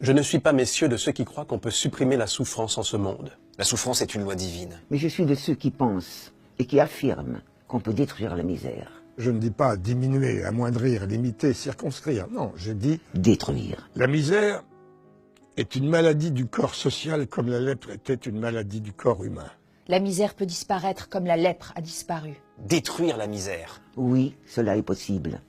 Je ne suis pas, messieurs, de ceux qui croient qu'on peut supprimer la souffrance en ce monde. La souffrance est une loi divine. Mais je suis de ceux qui pensent et qui affirment qu'on peut détruire la misère. Je ne dis pas diminuer, amoindrir, limiter, circonscrire. Non, je dis... Détruire. La misère est une maladie du corps social comme la lèpre était une maladie du corps humain. La misère peut disparaître comme la lèpre a disparu. Détruire la misère. Oui, cela est possible.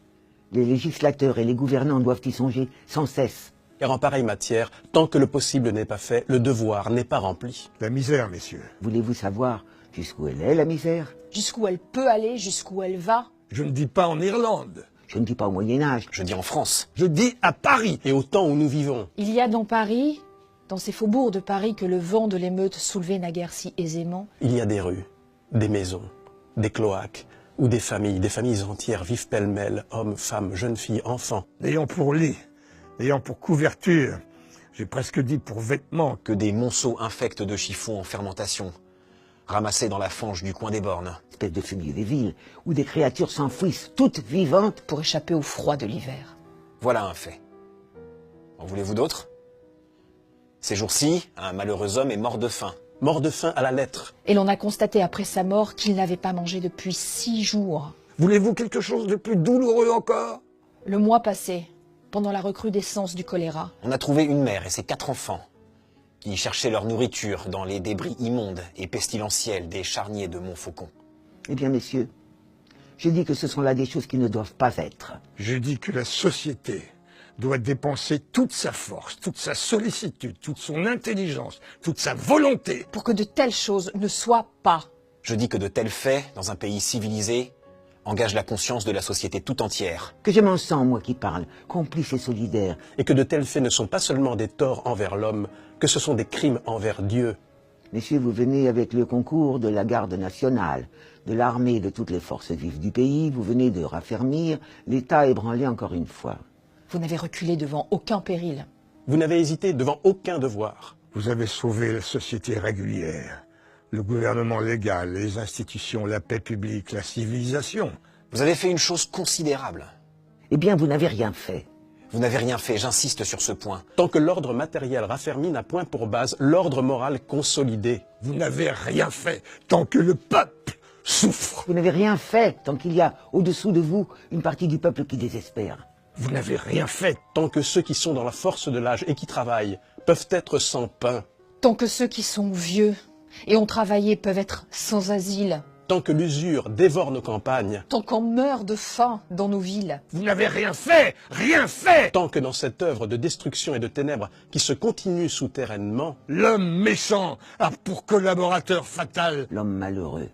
Les législateurs et les gouvernants doivent y songer sans cesse. Car en pareille matière, tant que le possible n'est pas fait, le devoir n'est pas rempli. La misère, messieurs. Voulez-vous savoir jusqu'où elle est, la misère? Jusqu'où elle peut aller, jusqu'où elle va. Je ne dis pas en Irlande. Je ne dis pas au Moyen-Âge. Je dis en France. Je dis à Paris. Et au temps où nous vivons, Il y a dans Paris, dans ces faubourgs de Paris que le vent de l'émeute soulevait naguère si aisément, il y a des rues, des maisons, des cloaques, où des familles entières vivent pêle-mêle, hommes, femmes, jeunes filles, enfants. Ayant pour lit, ayant pour couverture, j'ai presque dit pour vêtements, Que des monceaux infects de chiffons en fermentation, ramassés dans la fange du coin des bornes. Espèce de fumier des villes, où des créatures s'enfouissent, toutes vivantes. pour échapper au froid de l'hiver. Voilà un fait. En voulez-vous d'autres? Ces jours-ci, un malheureux homme est mort de faim. Mort de faim à la lettre. Et l'on a constaté après sa mort qu'il n'avait pas mangé depuis 6 jours. voulez-vous quelque chose de plus douloureux encore? Le mois passé, pendant la recrudescence du choléra, On a trouvé une mère et ses 4 enfants qui cherchaient leur nourriture dans les débris immondes et pestilentiels des charniers de Montfaucon. Eh bien, messieurs, je dis que ce sont là des choses qui ne doivent pas être. Je dis que la société doit dépenser toute sa force, toute sa sollicitude, toute son intelligence, toute sa volonté. pour que de telles choses ne soient pas. Je dis que de tels faits, dans un pays civilisé, engagent la conscience de la société tout entière. Que je m'en sens, moi qui parle, complice et solidaire. Et que de tels faits ne sont pas seulement des torts envers l'homme, que ce sont des crimes envers Dieu. Messieurs, vous venez avec le concours de la garde nationale, de l'armée, de toutes les forces vives du pays. Vous venez de raffermir l'État ébranlé encore une fois. Vous n'avez reculé devant aucun péril. Vous n'avez hésité devant aucun devoir. Vous avez sauvé la société régulière, le gouvernement légal, les institutions, la paix publique, la civilisation. Vous avez fait une chose considérable. Eh bien, vous n'avez rien fait. Vous n'avez rien fait, j'insiste sur ce point. Tant que l'ordre matériel raffermi n'a point pour base l'ordre moral consolidé. Vous n'avez rien fait tant que le peuple souffre. Vous n'avez rien fait tant qu'il y a au-dessous de vous une partie du peuple qui désespère. Vous n'avez rien fait. Tant que ceux qui sont dans la force de l'âge et qui travaillent peuvent être sans pain. Tant que ceux qui sont vieux et ont travaillé peuvent être sans asile. Tant que l'usure dévore nos campagnes. Tant qu'on meurt de faim dans nos villes. Vous n'avez rien fait. Rien fait. Tant que dans cette œuvre de destruction et de ténèbres qui se continue souterrainement, L'homme méchant a pour collaborateur fatal. L'homme malheureux.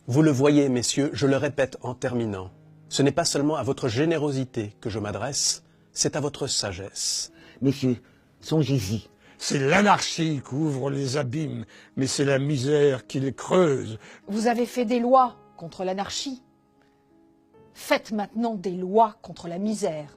vous le voyez, messieurs, je le répète en terminant, ce n'est pas seulement à votre générosité que je m'adresse, c'est à votre sagesse. Messieurs, songez-y. C'est l'anarchie qui ouvre les abîmes, mais c'est la misère qui les creuse. Vous avez fait des lois contre l'anarchie. Faites maintenant des lois contre la misère.